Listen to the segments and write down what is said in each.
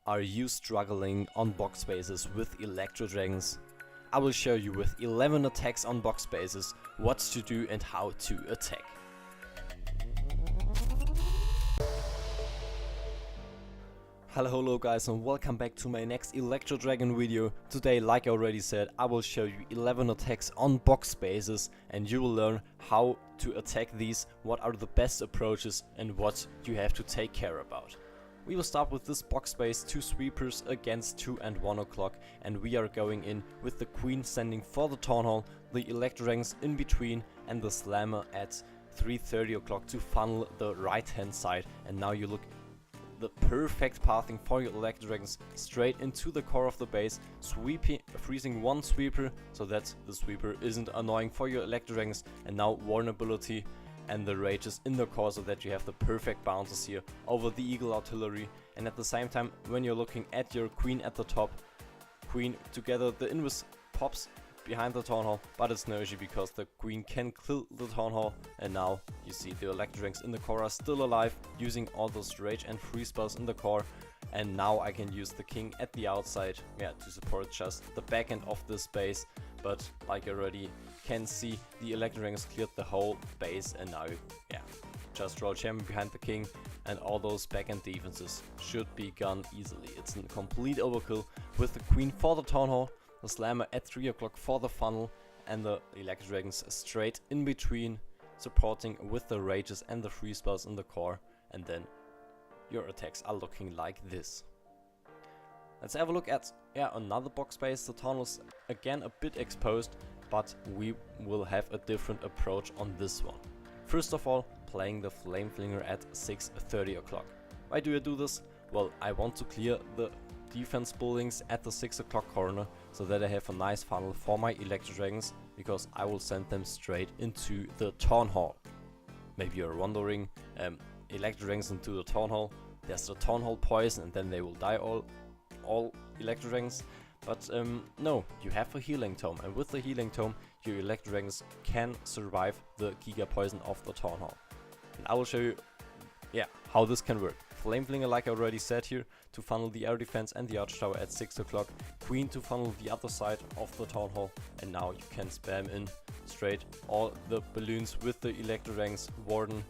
Are you struggling on box spaces with Electro Dragons? I will show you with 11 attacks on box spaces what to do and how to attack. Hello guys, and welcome back to my next Electro Dragon video. Today, like I already said, I will show you 11 attacks on box spaces and you will learn how to attack these, what are the best approaches and what you have to take care about. We will start with this box space, 2 sweepers against 2 and 1 o'clock, and we are going in with the queen standing for the town hall, the Electro Dragons in between and the slammer at 3:30 o'clock to funnel the right hand side. And now you look the perfect pathing for your Electro Dragons straight into the core of the base, freezing one sweeper so that the sweeper isn't annoying for your Electro Dragons, and now vulnerability and the rages in the core so that you have the perfect bounces here over the eagle artillery. And at the same time, when you're looking at your queen at the top, queen together, the Invis pops behind the town hall, but it's no issue because the queen can kill the town hall. And now you see the Electro Dragons in the core are still alive, using all those rage and freeze spells in the core. And now I can use the king at the outside, to support just the back end of this base. But like I already can see, the Electro Dragons cleared the whole base, and now just roll champion behind the king and all those back end defenses should be gone easily. It's a complete overkill with the queen for the town hall, the slammer at 3 o'clock for the funnel, and the Electro Dragons straight in between, supporting with the rages and the free spells in the core. And then your attacks are looking like this. Let's have a look at another box space. The town is again a bit exposed, but we will have a different approach on this one. First of all, playing the Flame Flinger at 6:30 o'clock. Why do I do this? Well, I want to clear the defense buildings at the 6 o'clock corner so that I have a nice funnel for my Electro Dragons, because I will send them straight into the town hall. Maybe you're wondering, Electro Dragons into the town hall, there's the town hall poison and then they will die all Electro Dragons. But no, you have a healing tome, and with the healing tome your Electro Dragons can survive the Giga poison of the town hall. And I will show you how this can work. Flame Flinger, like I already said here, to funnel the air defense and the arch tower at 6 o'clock. Queen to funnel the other side of the town hall, and now you can spam in straight all the balloons with the Electro Dragons, Warden,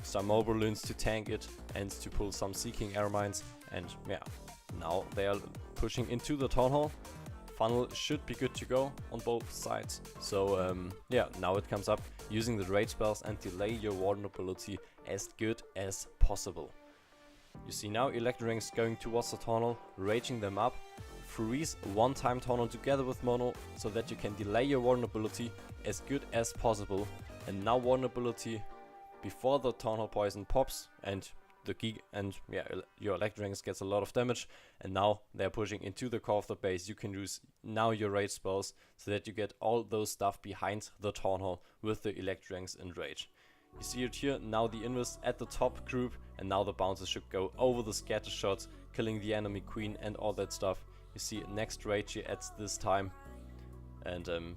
some more balloons to tank it and to pull some Seeking Air Mines. And now they are pushing into the town hall. Funnel should be good to go on both sides. So now it comes up using the rage spells and delay your warden ability as good as possible. You see now Electro Dragons going towards the town hall, raging them up, freeze one time town hall together with mono so that you can delay your warden ability as good as possible. And now warden ability before the town hall poison pops and the geek your Electro Dragons gets a lot of damage, and now they're pushing into the core of the base. You can use now your rage spells so that you get all those stuff behind the town hall with the Electro Dragons in rage. You see it here, now the Invis at the top group, and now the bounces should go over the scatter shots, killing the enemy queen and all that stuff. You see next rage here at this time, and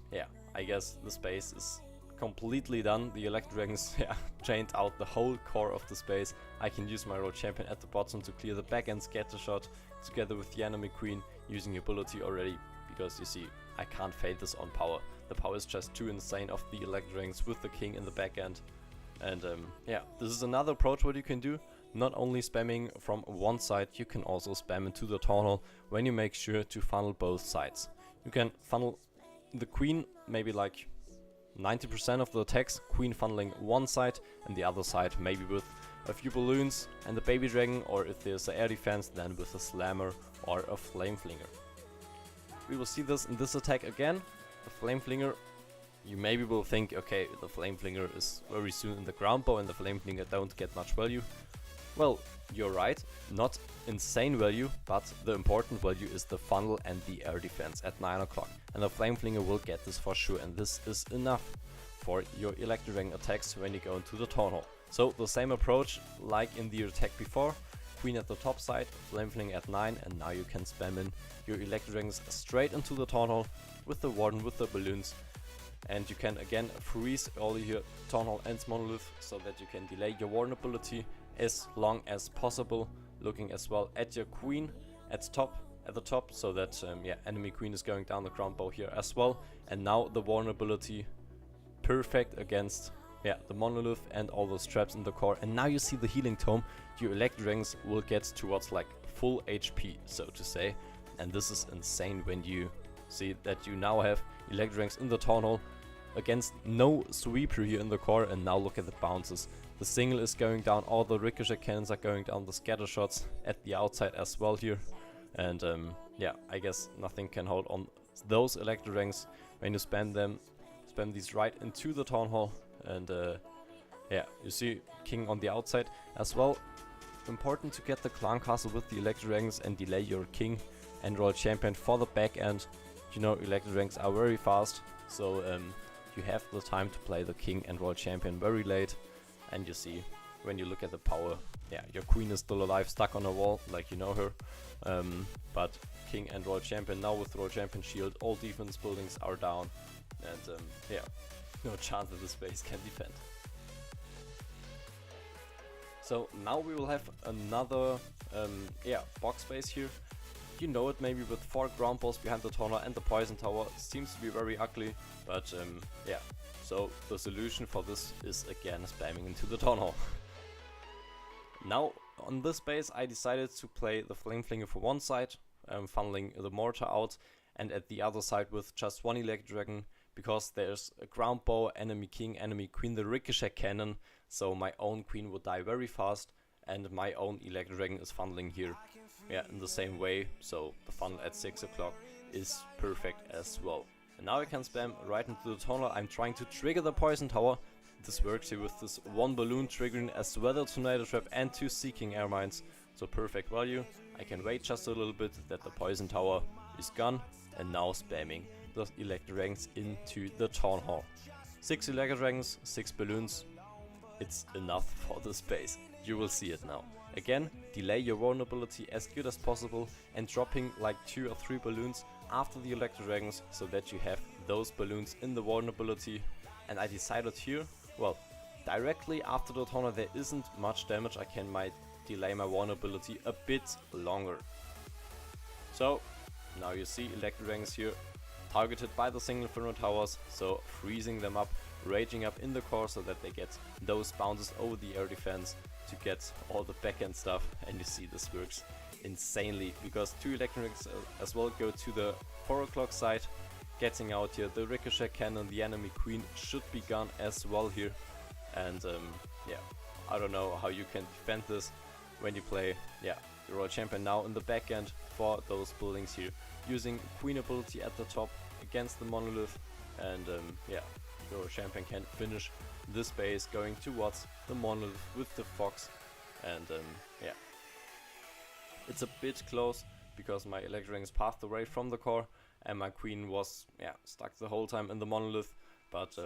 I guess the space is completely done. The Electro Dragons chained out the whole core of the space. I can use my road champion at the bottom to clear the back end scatter shot together with the enemy queen, using ability already, because you see I can't fade this on power. The power is just too insane of the Electro Dragons with the king in the back end. And this is another approach what you can do. Not only spamming from one side, you can also spam into the town hall when you make sure to funnel both sides. You can funnel the queen maybe like 90% of the attacks, queen funneling one side and the other side maybe with a few balloons and the baby dragon, or if there's an air defense then with a slammer or a flame flinger. We will see this in this attack again. The flame flinger, you maybe will think, okay, the flame flinger is very soon in the ground bow and the flame flinger don't get much value. Well, you're right, not insane value, but the important value is the funnel and the air defense at 9 o'clock. And the Flame Flinger will get this for sure, and this is enough for your Electro Dragon attacks when you go into the town hall. So the same approach like in the attack before, queen at the top side, Flame Flinger at 9, and now you can spam in your Electro Dragons straight into the town hall with the warden, with the balloons. And you can again freeze all your town hall and monolith so that you can delay your warden ability as long as possible, looking as well at your queen at the top, so that yeah, enemy queen is going down the ground bow here as well. And now the vulnerability perfect against the monolith and all those traps in the core. And now you see the healing tome. Your ELECTROs will get towards like full HP, so to say. And this is insane when you see that you now have ELECTROs in the town hall against no sweeper here in the core. And now look at the bounces. The single is going down, all the ricochet cannons are going down, the scatter shots at the outside as well here. And yeah, I guess nothing can hold on those ELECTROs when you spam these right into the town hall. And yeah, you see king on the outside as well. Important to get the clan castle with the ELECTROs and delay your king and royal champion for the back end. You know, ELECTROs are very fast, so you have the time to play the king and royal champion very late. And you see, when you look at the power, yeah, your queen is still alive, stuck on a wall, like you know her. But king and royal champion now with royal champion shield, all defense buildings are down, and yeah, no chance that this base can defend. So now we will have another yeah, box base here. You know it, maybe with 4 ground balls behind the tower and the poison tower. Seems to be very ugly, but yeah. So the solution for this is again spamming into the town hall. Now on this base I decided to play the flame flinger for one side, funneling the mortar out, and at the other side with just one ELECTRO, because there's a ground bow, enemy king, enemy queen, the ricochet cannon, so my own queen would die very fast, and my own ELECTRO is funneling here, yeah, in the same way, so the funnel at 6 o'clock is perfect as well. And now I can spam right into the tunnel. I'm trying to trigger the poison tower. This works here with this 1 balloon triggering as well a tornado trap and 2 seeking air mines, so perfect value. I can wait just a little bit that the poison tower is gone, and now spamming the ELECTROs into the town hall. 6 ELECTROs, 6 balloons. It's enough for this base. You will see it now. Again, delay your vulnerability as good as possible and dropping like 2 or 3 balloons after the ELECTROs, so that you have those balloons in the vulnerability. And I decided here, well, directly after the town hall there isn't much damage. I can delay my vulnerability a bit longer. So now you see ELECTROs here targeted by the single inferno towers, so freezing them up, raging up in the core so that they get those bounces over the air defense to get all the backend stuff. And you see this works insanely, because 2 ELECTROs as well go to the 4 o'clock side, getting out here. The ricochet cannon, the enemy queen should be gone as well here. And yeah, I don't know how you can defend this when you play, yeah, the royal champion now in the back end for those buildings here, using queen ability at the top against the monolith. And yeah, the royal champion can finish this base going towards the monolith with the fox. And yeah, it's a bit close because my ELECTROs passed away from the core and my queen was, yeah, stuck the whole time in the monolith. But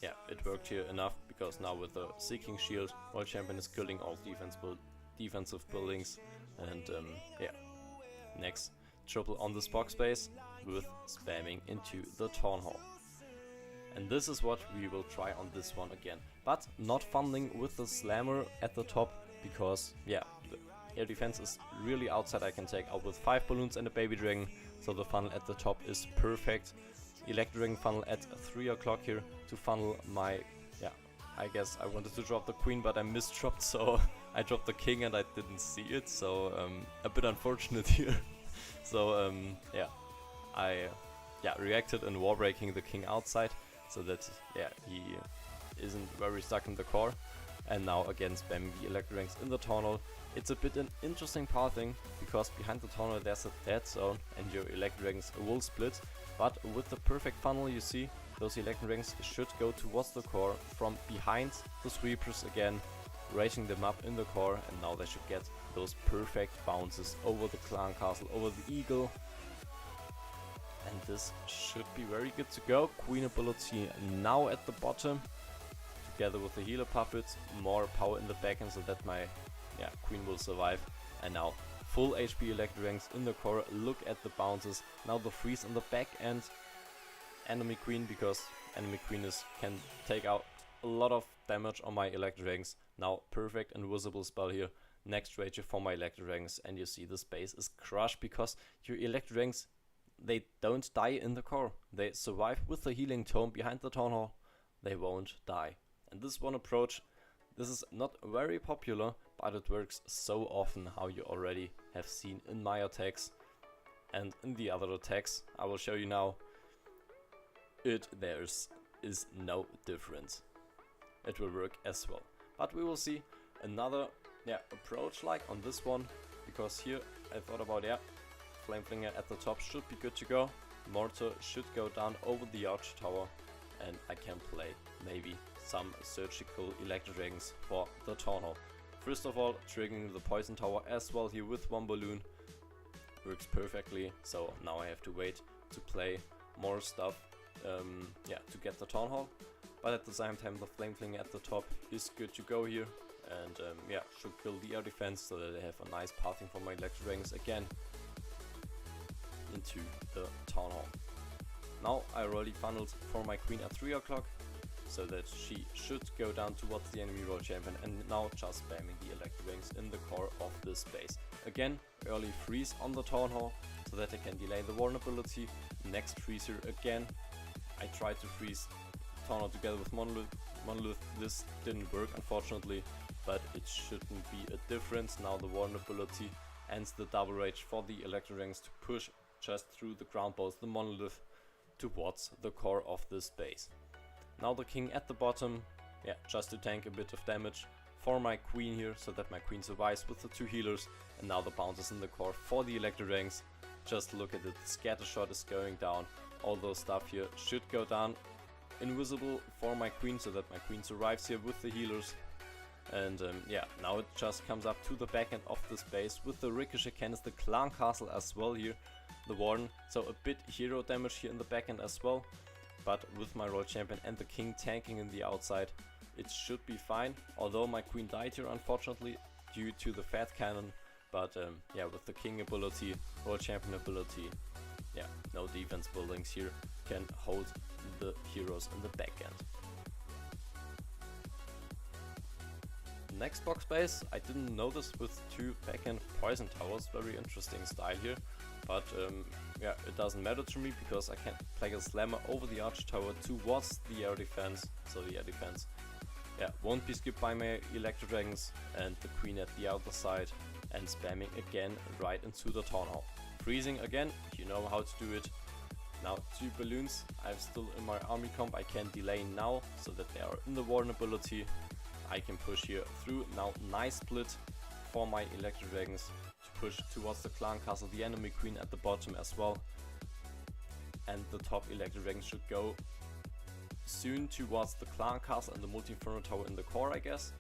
yeah, it worked here enough, because now with the seeking shield, royal champion is killing all defensive buildings. And yeah, next triple on this box base with spamming into the town hall. And this is what we will try on this one again, but not funneling with the slammer at the top, because yeah, the air defense is really outside. I can take out with 5 balloons and a baby dragon, so the funnel at the top is perfect. ELECTRO funnel at 3 o'clock here to funnel my, yeah, I guess I wanted to drop the queen but I misdropped, so I dropped the king and I didn't see it, so a bit unfortunate here. So yeah, I reacted in war breaking the king outside, so that yeah, he isn't very stuck in the core. And now again spamming the ELECTROs in the tunnel. It's a bit an interesting pathing, because behind the tunnel there's a dead zone and your ELECTROs will split. But with the perfect funnel, you see, those ELECTROs should go towards the core from behind the sweepers again, raging them up in the core, and now they should get those perfect bounces over the clan castle, over the eagle. And this should be very good to go. Queen ability now at the bottom, together with the healer puppets, more power in the backend so that my queen will survive. And now full HP ELECTROs in the core. Look at the bounces. Now the freeze in the back end. Enemy queen, because enemy queen can take out a lot of damage on my ELECTROs. Now perfect invisible spell here. next rage for my Electro Dragons, and you see this base is crushed because your Electro Dragons, they don't die in the core. They survive with the healing tome behind the Town Hall. They won't die. And this one approach, this is not very popular, but it works so often, how you already have seen in my attacks and in the other attacks I will show you now. There is no difference. It will work as well. But we will see another approach like on this one, because here I thought about Flameflinger at the top should be good to go. Mortar should go down over the arch tower, and I can play maybe some surgical Electro Dragons for the Town Hall. First of all, triggering the poison tower as well here with one balloon works perfectly. So now I have to wait to play more stuff to get the Town Hall. But at the same time, the Flameflinger at the top is good to go here, and should kill the air defense so that I have a nice pathing for my Electro Dragons again into the Town Hall. Now I already funneled for my queen at 3 o'clock, so that she should go down towards the enemy royal champion, and now just spamming the Electro Dragons in the core of this base. Again, early freeze on the Town Hall so that I can delay the vulnerability. Next freezer again. I tried to freeze Town Hall together with Monolith. This didn't work unfortunately, but it shouldn't be a difference. Now the vulnerability ends the double rage for the Electro Dragons to push just through the ground balls, the Monolith, towards the core of this base. Now the king at the bottom, just to tank a bit of damage for my queen here, so that my queen survives with the 2 healers. And now the bounces in the core for the Electro Dragons. Just look at it, the scatter shot is going down. All those stuff here should go down. Invisible for my queen, so that my queen survives here with the healers. And now it just comes up to the back end of this base with the ricochet cannons, the clan castle as well here, the warden. So a bit hero damage here in the back end as well. But with my royal champion and the king tanking in the outside, it should be fine. Although my queen died here unfortunately due to the fat cannon. But with the king ability, royal champion ability, no defense buildings here can hold the heroes in the back end. Next box base, I didn't notice, with 2 backend poison towers. Very interesting style here, but it doesn't matter to me because I can play a slammer over the arch tower towards the air defense. So the air defense won't be skipped by my Electro Dragons, and the queen at the other side, and spamming again right into the Town Hall. Freezing again, you know how to do it. Now 2 balloons, I'm still in my army comp, I can delay now so that they are in the vulnerability. I can push here through. Now nice split for my Electro Dragons to push towards the clan castle, the enemy queen at the bottom as well. And the top Electro Dragons should go soon towards the clan castle and the multi-inferno tower in the core, I guess.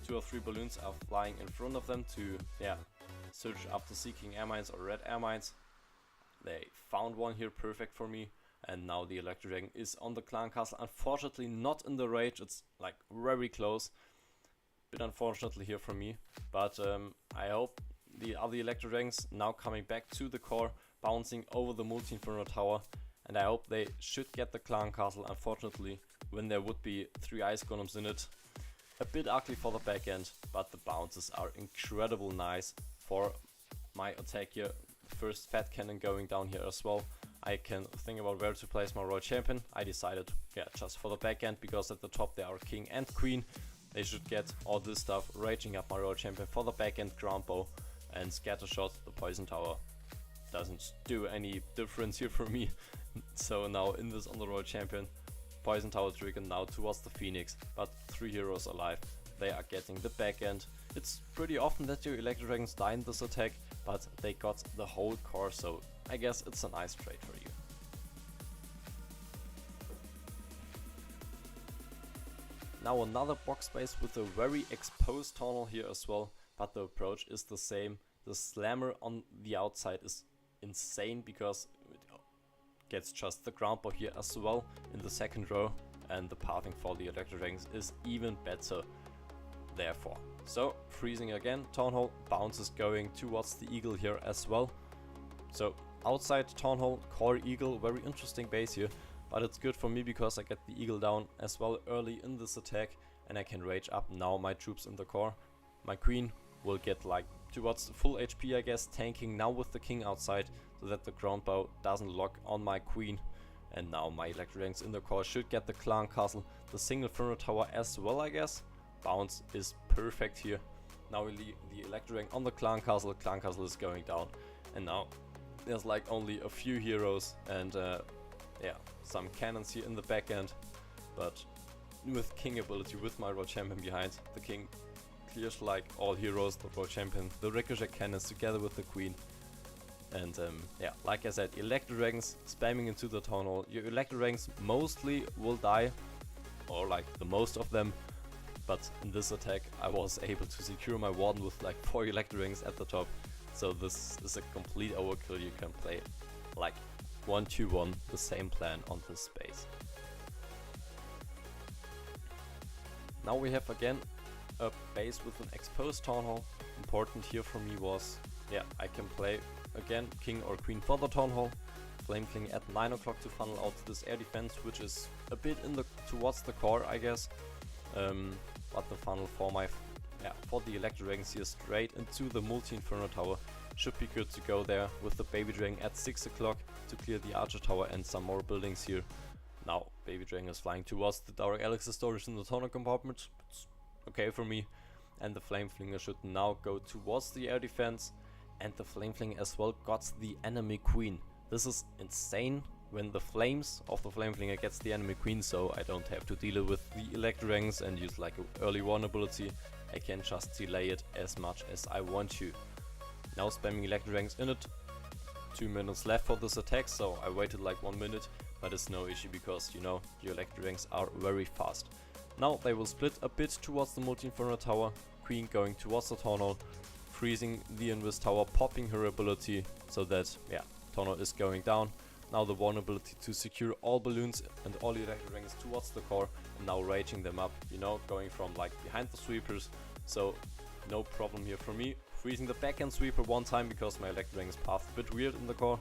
2 or 3 balloons are flying in front of them to search after seeking air mines or red air mines. They found one here, perfect for me. And now the Electro Dragon is on the clan castle. Unfortunately not in the rage, it's like very close. Bit unfortunately here for me, but I hope the other Electro Dragons now coming back to the core, bouncing over the multi-inferno tower, and I hope they should get the clan castle. Unfortunately, when there would be 3 ice golems in it, a bit ugly for the back end, but the bounces are incredible nice for my attack here. First fat cannon going down here as well. I can think about where to place my royal champion. I decided just for the back end, because at the top there are king and queen. They should get all this stuff, raging up my royal champion for the back end ground bow and scatter shot. The poison tower doesn't do any difference here for me. So now Invis on the royal champion, poison tower trigger now towards the phoenix, but 3 heroes alive. They are getting the back end. It's pretty often that your Electro Dragons die in this attack, but they got the whole core, so I guess it's a nice trade for you. Now another box base with a very exposed tunnel here as well, but the approach is the same. The slammer on the outside is insane because it gets just the ground ball here as well in the second row, and the pathing for the Electro Dragons is even better therefore. So freezing again, Town Hall, bounces going towards the eagle here as well. So outside Town Hall, core eagle, very interesting base here. But it's good for me because I get the eagle down as well early in this attack, and I can rage up now my troops in the core. My queen will get like towards full HP, I guess, tanking now with the king outside so that the ground bow doesn't lock on my queen. And now my ELECTRO in the core should get the clan castle, the single Inferno tower as well, I guess. Bounce is perfect here. Now we leave the ELECTRO on the clan castle is going down. And now there's like only a few heroes and yeah, some cannons here in the back end. But with king ability, with my royal champion behind, the king clears like all heroes, the royal champion, the ricochet cannons together with the queen. And yeah, like I said, ELECTRO dragons spamming into the town hall. Your ELECTRO dragons mostly will die, or like the most of them. But in this attack I was able to secure my warden with like 4 ELECTRO dragons at the top. So this is a complete overkill. You can play like 1-2-1, the same plan on this space. Now we have again a base with an exposed town hall. Important here for me was, yeah, I can play again king or queen for the town hall, flame king at 9 o'clock to funnel out this air defense, which is a bit in the towards the core, I guess. But the funnel for my for the ELECTRO dragons here straight into the multi Inferno tower should be good to go there with the baby dragon at 6 o'clock to clear the archer tower and some more buildings here. Now baby dragon is flying towards the direct elixir storage in the tunnel compartment. It's okay for me. And the flame flinger should now go towards the air defense. And the flame flinger as well got the enemy queen. This is insane when the flames of the flame flinger gets the enemy queen, so I don't have to deal with the ELECTRO dragons and use like an early vulnerability. I can just delay it as much as I want to. Now spamming ELECTRO dragons in it. 2 minutes left for this attack, so I waited like 1 minute, but it's no issue because, you know, your ELECTRO dragons are very fast. Now they will split a bit towards the multi Inferno tower, queen going towards the town hall, freezing the Invis tower, popping her ability so that, yeah, town hall is going down. Now the vulnerability to secure all balloons and all ELECTRO dragons towards the core, and now raging them up, you know, going from like behind the sweepers. So no problem here for me. Freezing the backhand sweeper one time because my ELECTRO dragons path a bit weird in the core,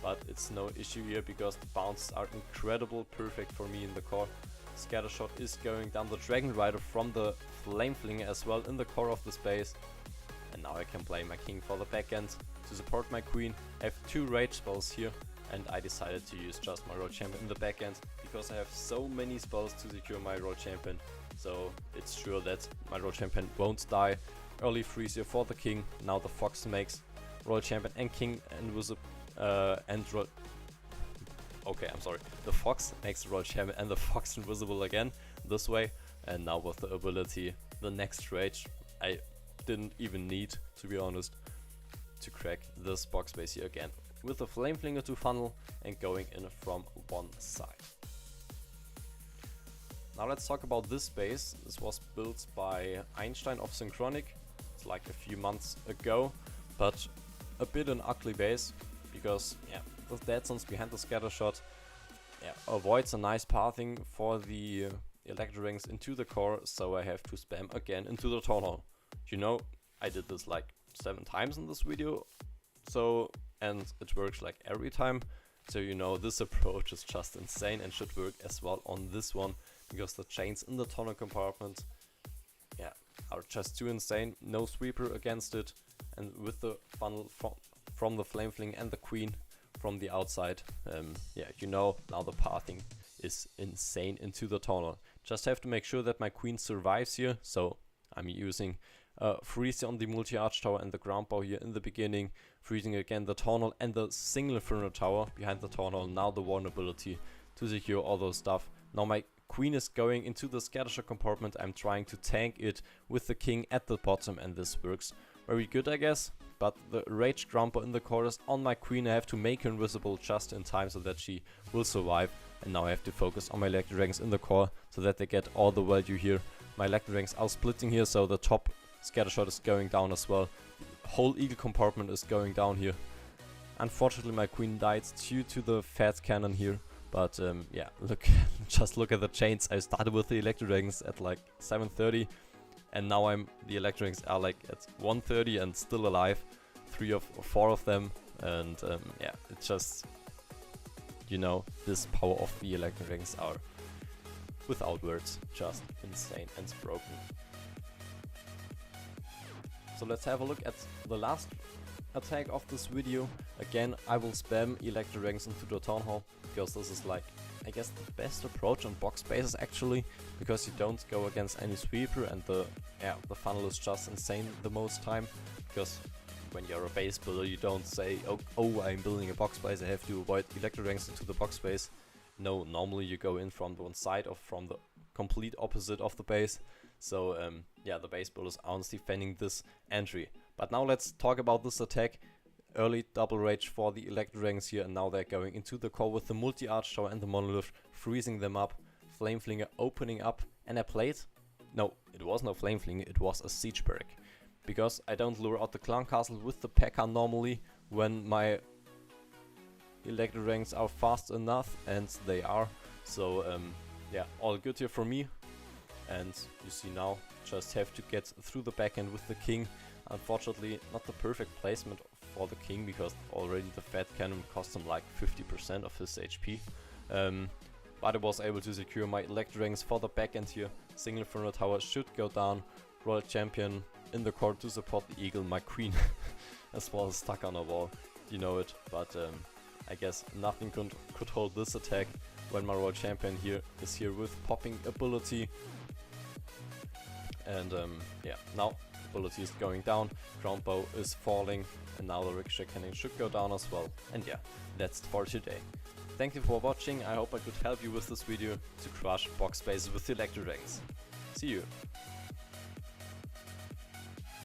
but it's no issue here because the bounces are incredible, perfect for me in the core. Scattershot is going down the Dragonrider from the flame flinger as well in the core of the space. And now I can play my king for the backend to support my queen. I have 2 rage spells here, and I decided to use just my royal champion in the backend because I have so many spells to secure my royal champion. So it's sure that my royal champion won't die. Early freeze here for the king. Now the fox makes royal champion and king invisible okay, I'm sorry. The fox makes the royal champion and the fox invisible again this way. And now with the ability, the next rage, I didn't even need, to be honest, to crack this box base here again with the flame flinger to funnel and going in from one side. Now let's talk about this base. This was built by Einstein of Synchronic. It's like a few months ago, but a bit an ugly base because, yeah, the dead zones behind the scattershot, yeah, avoids a nice pathing for the ELECTRO rings into the core, so I have to spam again into the town hall. You know, I did this like 7 times in this video, so, and it works like every time. So, you know, this approach is just insane and should work as well on this one, because the chains in the tunnel compartment, yeah, are just too insane. No sweeper against it, and with the funnel from the flame fling and the queen from the outside, yeah, you know, now the pathing is insane into the tunnel. Just have to make sure that my queen survives here, so I'm using freeze on the multi-arch tower and the ground bow here in the beginning, freezing again the tunnel and the single Inferno tower behind the tunnel. Now the vulnerability to secure all those stuff. Now my queen is going into the scattershot compartment. I'm trying to tank it with the king at the bottom, and this works very good, I guess. But the rage ground bow in the core is on my queen. I have to make her invisible just in time so that she will survive. And now I have to focus on my ELECTRO dragons in the core so that they get all the value here. My ELECTRO dragons are splitting here, so the top scattershot is going down as well. The whole eagle compartment is going down here. Unfortunately, my queen died due to the fat cannon here. But yeah, look, just look at the chains. I started with the ELECTRO dragons at like 7:30, and now the ELECTRO dragons are like at 1:30 and still alive. 3 or 4 of them, and yeah, it's just, you know, this power of the ELECTRO dragons are without words, just insane and broken. So let's have a look at the last attack of this video. Again, I will spam ELECTRO into the Town Hall, because this is like, I guess, the best approach on box bases actually, because you don't go against any sweeper and the funnel is just insane the most time, because when you're a base builder you don't say, oh I'm building a box base, I have to avoid ELECTRO into the box base. No, normally you go in from one side or from the complete opposite of the base. So yeah, the base builders aren't defending this entry. But now let's talk about this attack. Early double rage for the ELECTRO here, and now they're going into the core with the multi-arch tower and the monolith, freezing them up. Flameflinger opening up, and I played... No, it was no Flameflinger, it was a siege barrack. Because I don't lure out the clan castle with the P.E.K.K.A normally when my ELECTRO are fast enough, and they are. So yeah, all good here for me. And you see now, just have to get through the backend with the king. Unfortunately, not the perfect placement for the king, because already the fat cannon cost him like 50% of his HP. But I was able to secure my ELECTRO for the backend here. Single Inferno Tower should go down. Royal Champion in the court to support the eagle. My queen as well is stuck on a wall, you know it. But I guess nothing could hold this attack when my Royal Champion here is here with popping ability. And yeah, now ability is going down, ground bow is falling, and now the ricochet cannon should go down as well. And yeah, that's it for today. Thank you for watching. I hope I could help you with this video to crush box bases with the ELECTRO. See you!